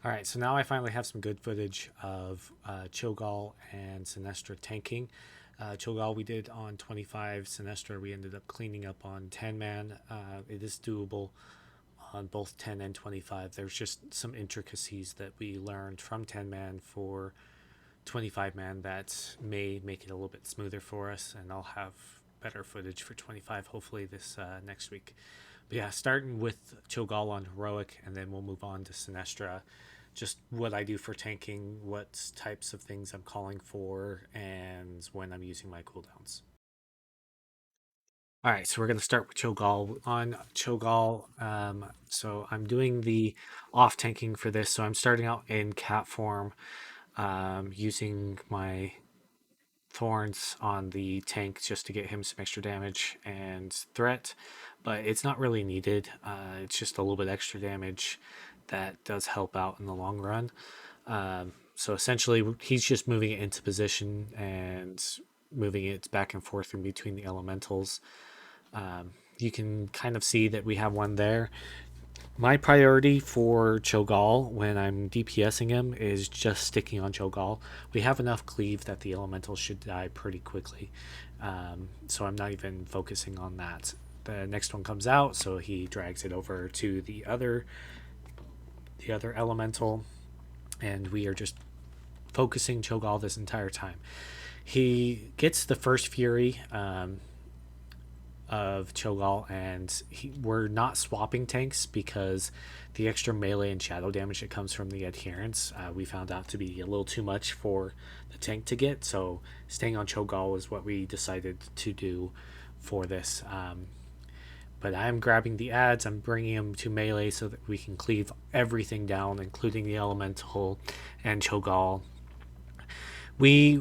All right, so now I finally have some good footage of Cho'gall and Sinestra tanking. Cho'gall we did on 25, Sinestra we ended up cleaning up on 10 man. It is doable on both 10 and 25. There's just some intricacies that we learned from 10 man for 25 man that may make it a little bit smoother for us, and I'll have better footage for 25 hopefully this next week. But yeah, starting with Cho'gall on heroic, and then we'll move on to Sinestra. Just what I do for tanking, what types of things I'm calling for, and when I'm using my cooldowns. All right, so we're going to start with Cho'gall. On Cho'gall, so I'm doing the off tanking for this. So I'm starting out in cat form, using my thorns on the tank just to get him some extra damage and threat, but it's not really needed. It's just a little bit extra damage that does help out in the long run. So essentially, he's just moving it into position and moving it back and forth in between the elementals. You can kind of see that we have one there. My priority for Cho'gall when I'm DPSing him is just sticking on Cho'gall. We have enough cleave that the elementals should die pretty quickly, so I'm not even focusing on that. The next one comes out, so he drags it over to the other elemental, and we are just focusing Cho'gall this entire time. He gets the first Fury of Cho'gall, and we're not swapping tanks because the extra melee and shadow damage that comes from the adherence we found out to be a little too much for the tank to get. So staying on Cho'gall is what we decided to do for this. But I'm grabbing the ads, I'm bringing them to melee so that we can cleave everything down, including the elemental and Cho'gall. We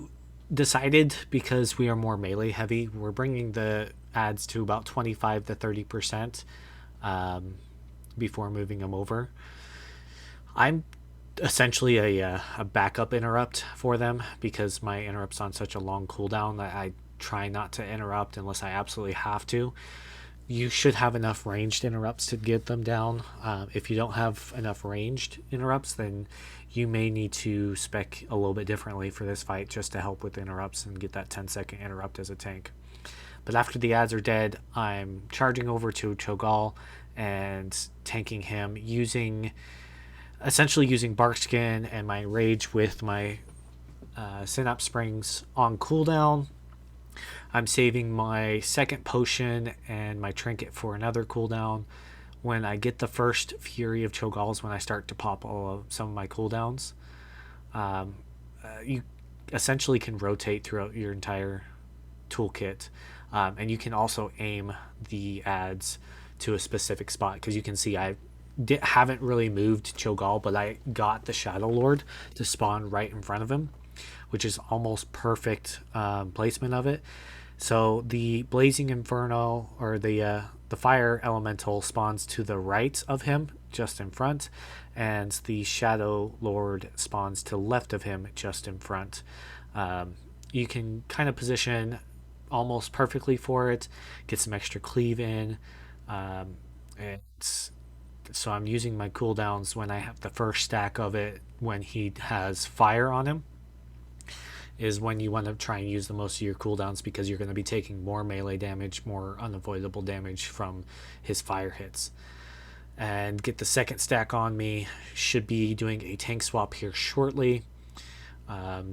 decided, because we are more melee heavy, we're bringing the ads to about 25 to 30% before moving them over. I'm essentially a backup interrupt for them because my interrupt's on such a long cooldown that I try not to interrupt unless I absolutely have to. You should have enough ranged interrupts to get them down. If you don't have enough ranged interrupts, then you may need to spec a little bit differently for this fight just to help with interrupts and get that 10-second interrupt as a tank. But after the ads are dead, I'm charging over to Cho'gall and tanking him essentially using Barkskin and my Rage with my Synapse Springs on cooldown. I'm saving my second potion and my trinket for another cooldown. When I get the first Fury of Cho'Galls, when I start to pop some of my cooldowns, you essentially can rotate throughout your entire toolkit, and you can also aim the ads to a specific spot, because you can see I haven't really moved Cho'Gall, but I got the Shadow Lord to spawn right in front of him, which is almost perfect placement of it. So the Blazing Inferno, or the Fire Elemental, spawns to the right of him, just in front, and the Shadow Lord spawns to the left of him, just in front. You can kind of position almost perfectly for it, get some extra cleave in. So I'm using my cooldowns when I have the first stack of it when he has fire on him, is when you want to try and use the most of your cooldowns, because you're going to be taking more melee damage, more unavoidable damage from his fire hits. And get the second stack on me. Should be doing a tank swap here shortly.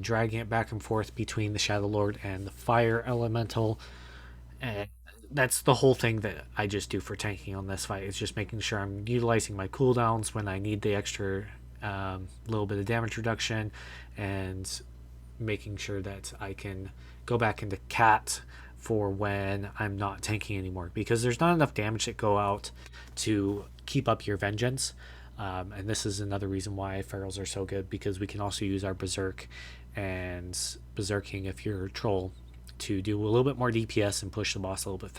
Dragging it back and forth between the Shadow Lord and the Fire Elemental. And that's the whole thing that I just do for tanking on this fight. It's just making sure I'm utilizing my cooldowns when I need the extra little bit of damage reduction, and making sure that I can go back into cat for when I'm not tanking anymore, because there's not enough damage that go out to keep up your vengeance. And this is another reason why ferals are so good, because we can also use our berserk and berserking if you're a troll to do a little bit more DPS and push the boss a little bit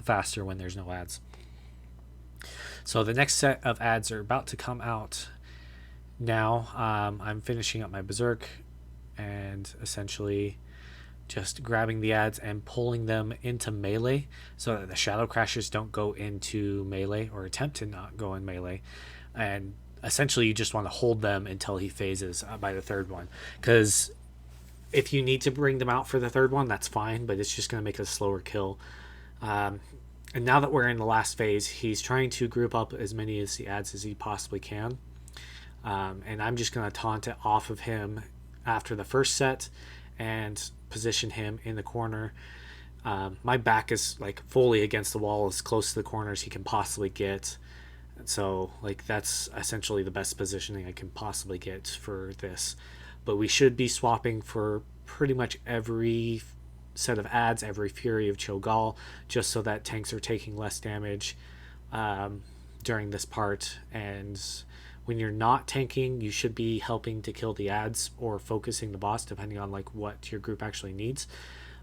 faster when there's no ads. So the next set of ads are about to come out now. I'm finishing up my berserk and essentially just grabbing the ads and pulling them into melee so that the shadow crashers don't go into melee, or attempt to not go in melee. And essentially you just want to hold them until he phases by the third one, because if you need to bring them out for the third one, that's fine, but it's just going to make a slower kill. Um, and now that we're in the last phase, he's trying to group up as many as the ads as he possibly can. And I'm just going to taunt it off of him after the first set and position him in the corner. My back is like fully against the wall, as close to the corner as he can possibly get. So like that's essentially the best positioning I can possibly get for this. But we should be swapping for pretty much every set of ads, every Fury of Cho'gall, just so that tanks are taking less damage during this part. And when you're not tanking, you should be helping to kill the ads or focusing the boss, depending on like what your group actually needs.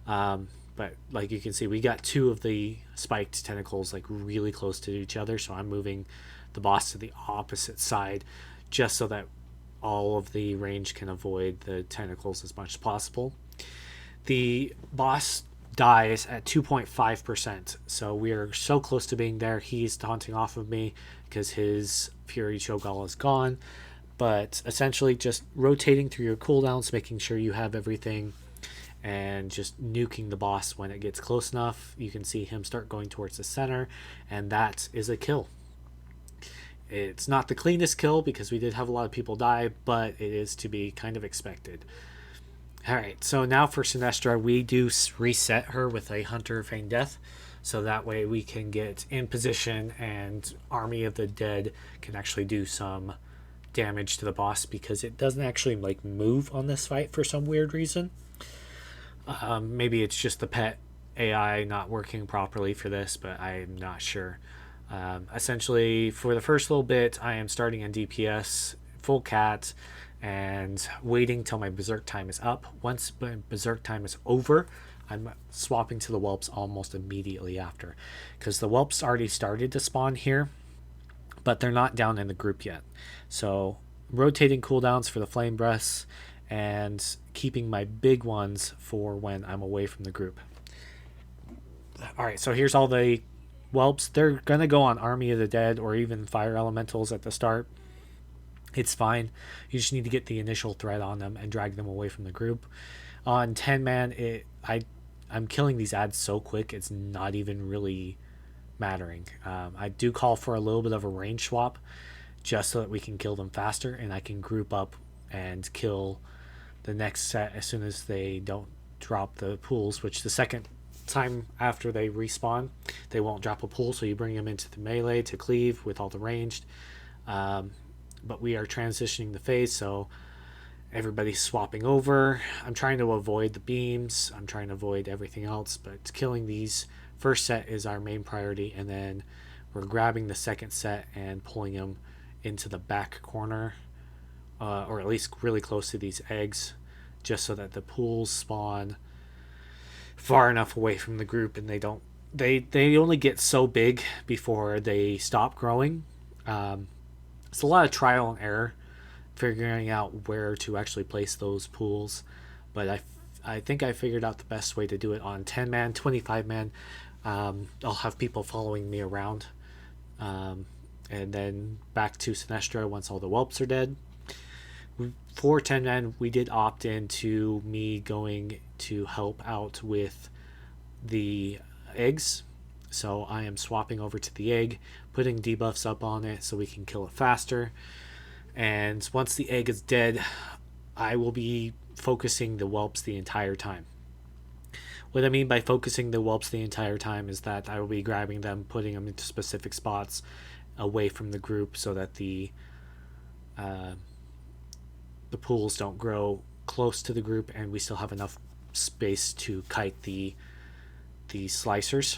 But like you can see, we got two of the spiked tentacles like really close to each other, so I'm moving the boss to the opposite side just so that all of the range can avoid the tentacles as much as possible. The boss dies at 2.5%, so we are so close to being there. He's taunting off of me because his Fury Cho'gall is gone. But essentially just rotating through your cooldowns, making sure you have everything, and just nuking the boss when it gets close enough. You can see him start going towards the center, and that is a kill. It's not the cleanest kill because we did have a lot of people die, but it is to be kind of expected. Alright, so now for Sinestra, we do reset her with a Hunter of Feigned Death, so that way we can get in position and Army of the Dead can actually do some damage to the boss, because it doesn't actually like move on this fight for some weird reason. Maybe it's just the pet AI not working properly for this, but I'm not sure. Essentially, for the first little bit, I am starting in DPS, full cat, and waiting till my berserk time is up. Once my berserk time is over, I'm swapping to the whelps almost immediately after, because the whelps already started to spawn here, but they're not down in the group yet. So rotating cooldowns for the flame breaths and keeping my big ones for when I'm away from the group. Alright, so here's all the whelps. They're gonna go on Army of the Dead or even Fire Elementals at the start. It's fine. You just need to get the initial threat on them and drag them away from the group. On 10 man, I'm killing these ads so quick it's not even really mattering. I do call for a little bit of a range swap just so that we can kill them faster, and I can group up and kill the next set as soon as they don't drop the pools, which the second time after they respawn, they won't drop a pool, so you bring them into the melee to cleave with all the ranged. But we are transitioning the phase, so everybody's swapping over. I'm trying to avoid the beams. I'm trying to avoid everything else, but killing these first set is our main priority, and then we're grabbing the second set and pulling them into the back corner, or at least really close to these eggs, just so that the pools spawn far enough away from the group and they only get so big before they stop growing. It's a lot of trial and error figuring out where to actually place those pools, but I think I figured out the best way to do it on 10 man, 25 man. I'll have people following me around, and then back to Sinestra once all the whelps are dead. For 10 men, we did opt into me going to help out with the eggs. So I am swapping over to the egg, putting debuffs up on it so we can kill it faster. And once the egg is dead, I will be focusing the whelps the entire time. What I mean by focusing the whelps the entire time is that I will be grabbing them, putting them into specific spots away from the group so that the pools don't grow close to the group, and we still have enough space to kite the slicers.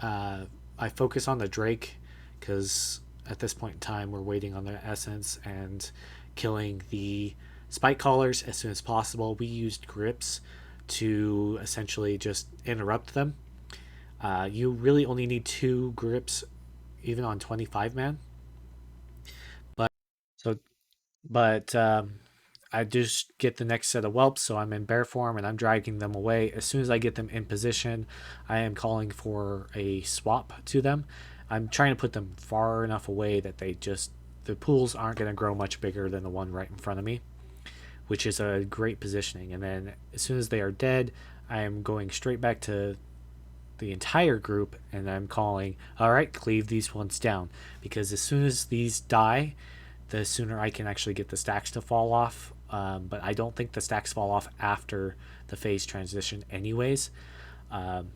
I focus on the Drake because at this point in time we're waiting on the essence and killing the spike callers as soon as possible. We used grips to essentially just interrupt them. You really only need 2 grips even on 25 man, but so but I just get the next set of whelps, so I'm in bear form and I'm dragging them away. As soon as I get them in position, I am calling for a swap to them. I'm trying to put them far enough away that they just the pools aren't going to grow much bigger than the one right in front of me, which is a great positioning. And then as soon as they are dead, I am going straight back to the entire group and I'm calling, all right, cleave these ones down. Because as soon as these die, the sooner I can actually get the stacks to fall off. But I don't think the stacks fall off after the phase transition, anyways. Um,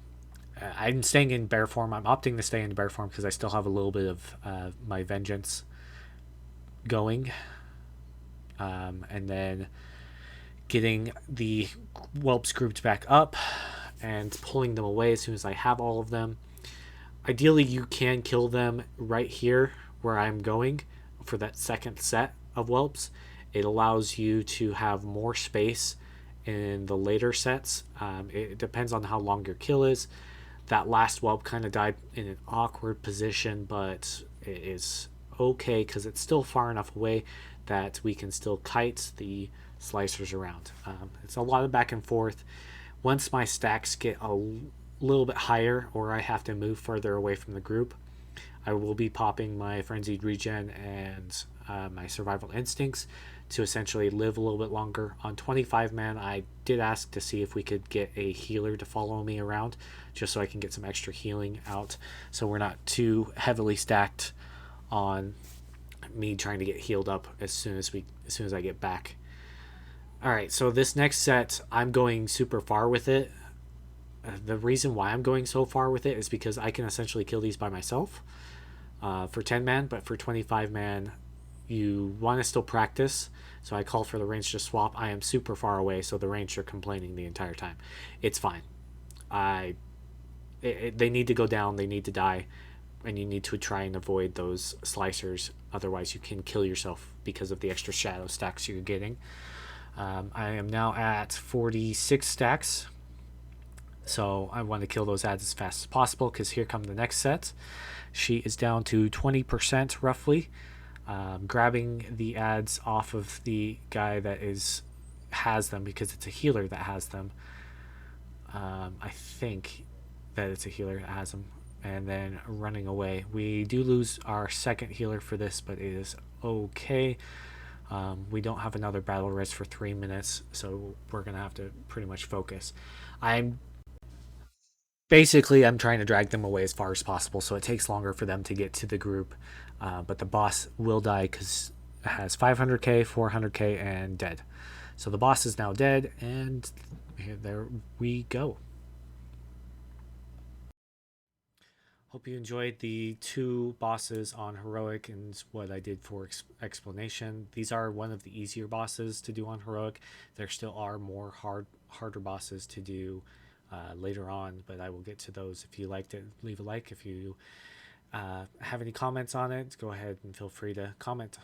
I'm staying in bear form. I'm opting to stay in bear form because I still have a little bit of my vengeance going. And then getting the whelps grouped back up and pulling them away as soon as I have all of them. Ideally, you can kill them right here where I'm going for that second set of whelps. It allows you to have more space in the later sets. It depends on how long your kill is. That last whelp kind of died in an awkward position, but it is okay because it's still far enough away that we can still kite the slicers around. It's a lot of back and forth. Once my stacks get a little bit higher or I have to move further away from the group, I will be popping my Frenzied Regen and my Survival Instincts to essentially live a little bit longer. On 25 man, I did ask to see if we could get a healer to follow me around just so I can get some extra healing out so we're not too heavily stacked on me trying to get healed up as soon as I get back. All right, so this next set, I'm going super far with it. The reason why I'm going so far with it is because I can essentially kill these by myself for 10 man, but for 25 man, you want to still practice. So I call for the range to swap. I am super far away, so the range are complaining the entire time. It's fine. They need to go down, they need to die, and you need to try and avoid those slicers. Otherwise, you can kill yourself because of the extra shadow stacks you're getting. I am now at 46 stacks. So I want to kill those ads as fast as possible because here come the next set. She is down to 20% roughly. Grabbing the ads off of the guy that has them because it's a healer that has them. I think that it's a healer that has them. And then running away. We do lose our second healer for this, but it is okay. We don't have another battle res for 3 minutes, so we're going to have to pretty much focus. I'm trying to drag them away as far as possible, so it takes longer for them to get to the group. But the boss will die because it has 500k, 400k, and dead. So the boss is now dead, and there we go. Hope you enjoyed the 2 bosses on Heroic and what I did for explanation. These are one of the easier bosses to do on Heroic. There still are more harder bosses to do later on, but I will get to those. If you liked it, leave a like. If you have any comments on it, go ahead and feel free to comment.